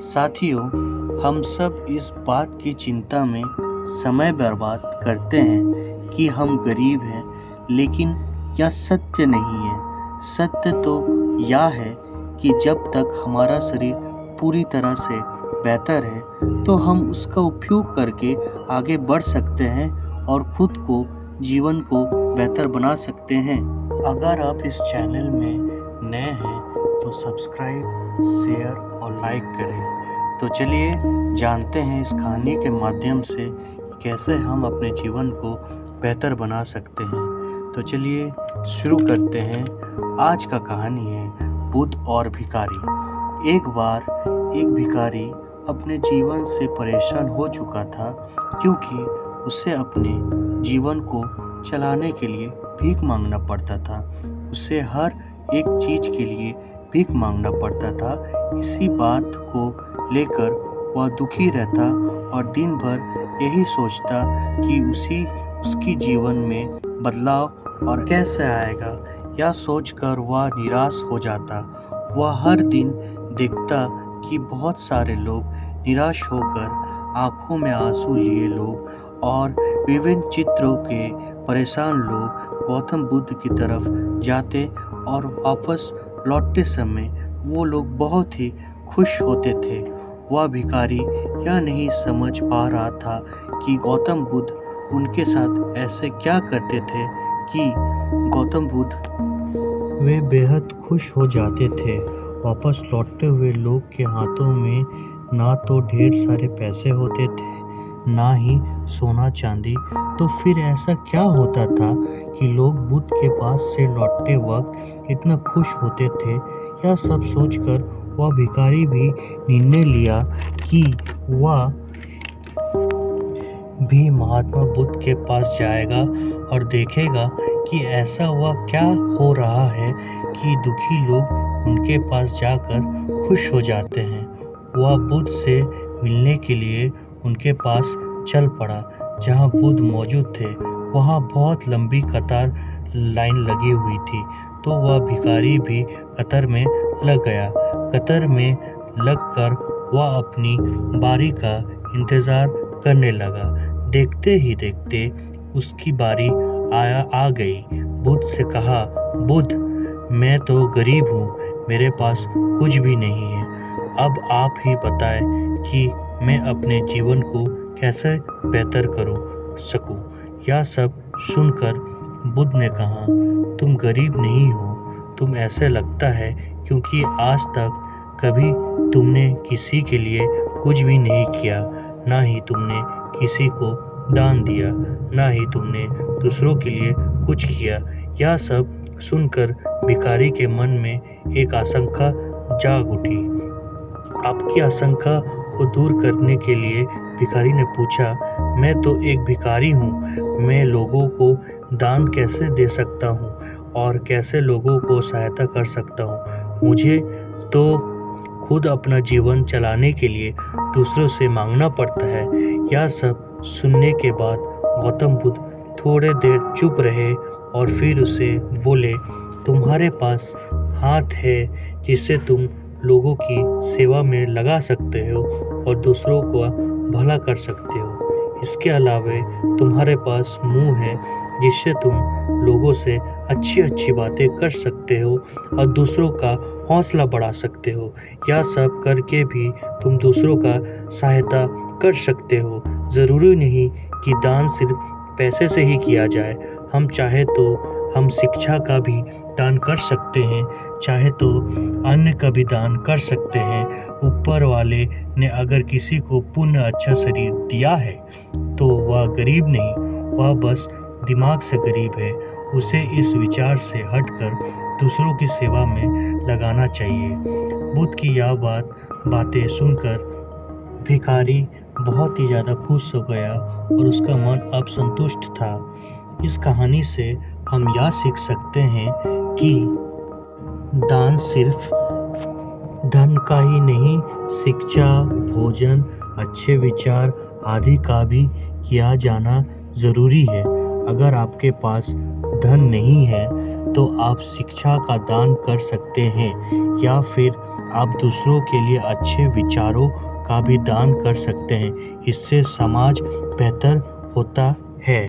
साथियों, हम सब इस बात की चिंता में समय बर्बाद करते हैं कि हम गरीब हैं, लेकिन यह सत्य नहीं है। सत्य तो यह है कि जब तक हमारा शरीर पूरी तरह से बेहतर है, तो हम उसका उपयोग करके आगे बढ़ सकते हैं और खुद को, जीवन को बेहतर बना सकते हैं। अगर आप इस चैनल में नए हैं तो सब्सक्राइब, शेयर और लाइक करें। तो चलिए जानते हैं इस कहानी के माध्यम से कैसे हम अपने जीवन को बेहतर बना सकते हैं। तो चलिए शुरू करते हैं। आज का कहानी है बुद्ध और भिखारी। एक बार एक भिखारी अपने जीवन से परेशान हो चुका था, क्योंकि उसे अपने जीवन को चलाने के लिए भीख मांगना पड़ता था। उसे हर एक चीज़ के लिए भीख मांगना पड़ता था। इसी बात को लेकर वह दुखी रहता और दिन भर यही सोचता कि उसकी जीवन में बदलाव और कैसे आएगा। यह सोचकर वह निराश हो जाता। वह हर दिन देखता कि बहुत सारे लोग निराश होकर आंखों में आंसू लिए लोग और विभिन्न चित्रों के परेशान लोग गौतम बुद्ध की तरफ जाते और वापस लौटते समय वो लोग बहुत ही खुश होते थे। वह भिखारी यह नहीं समझ पा रहा था कि गौतम बुद्ध उनके साथ ऐसे क्या करते थे कि गौतम बुद्ध वे बेहद खुश हो जाते थे। वापस लौटते हुए लोग के हाथों में ना तो ढेर सारे पैसे होते थे, ना ही सोना चांदी। तो फिर ऐसा क्या होता था कि लोग बुद्ध के पास से लौटते वक्त इतना खुश होते थे? यह सब सोचकर वह भिखारी भी निर्णय लिया कि वह भी महात्मा बुद्ध के पास जाएगा और देखेगा कि ऐसा वह क्या हो रहा है कि दुखी लोग उनके पास जाकर खुश हो जाते हैं। वह बुद्ध से मिलने के लिए उनके पास चल पड़ा। जहाँ बुद्ध मौजूद थे वहाँ बहुत लंबी कतार लाइन लगी हुई थी, तो वह भिखारी भी कतार में लग गया। कतार में लगकर वह अपनी बारी का इंतज़ार करने लगा। देखते ही देखते उसकी बारी आ गई। बुद्ध से कहा, बुद्ध, मैं तो गरीब हूँ, मेरे पास कुछ भी नहीं है। अब आप ही बताएं कि मैं अपने जीवन को कैसे बेहतर करूँ सकूँ। यह सब सुनकर बुद्ध ने कहा, तुम गरीब नहीं हो, तुम ऐसे लगता है क्योंकि आज तक कभी तुमने किसी के लिए कुछ भी नहीं किया, ना ही तुमने किसी को दान दिया, ना ही तुमने दूसरों के लिए कुछ किया। यह सब सुनकर भिखारी के मन में एक आशंका जाग उठी। आपकी आशंका को दूर करने के लिए भिखारी ने पूछा, मैं तो एक भिखारी हूँ, मैं लोगों को दान कैसे दे सकता हूँ और कैसे लोगों को सहायता कर सकता हूँ? मुझे तो खुद अपना जीवन चलाने के लिए दूसरों से मांगना पड़ता है। यह सब सुनने के बाद गौतम बुद्ध थोड़े देर चुप रहे और फिर उसे बोले, तुम्हारे पास हाथ है जिससे तुम लोगों की सेवा में लगा सकते हो और दूसरों को भला कर सकते हो। इसके अलावा तुम्हारे पास मुंह है जिससे तुम लोगों से अच्छी अच्छी बातें कर सकते हो और दूसरों का हौसला बढ़ा सकते हो। यह सब करके भी तुम दूसरों का सहायता कर सकते हो। ज़रूरी नहीं कि दान सिर्फ पैसे से ही किया जाए। हम चाहे तो हम शिक्षा का भी दान कर सकते हैं, चाहे तो अन्न का भी दान कर सकते हैं। ऊपर वाले ने अगर किसी को पुण्य अच्छा शरीर दिया है तो वह गरीब नहीं, वह बस दिमाग से गरीब है। उसे इस विचार से हटकर दूसरों की सेवा में लगाना चाहिए। बुद्ध की यह बातें सुनकर भिखारी बहुत ही ज़्यादा खुश हो गया और उसका मन अब संतुष्ट था। इस कहानी से हम यह सीख सकते हैं कि दान सिर्फ धन का ही नहीं, शिक्षा, भोजन, अच्छे विचार आदि का भी किया जाना ज़रूरी है। अगर आपके पास धन नहीं है तो आप शिक्षा का दान कर सकते हैं, या फिर आप दूसरों के लिए अच्छे विचारों का भी दान कर सकते हैं। इससे समाज बेहतर होता है।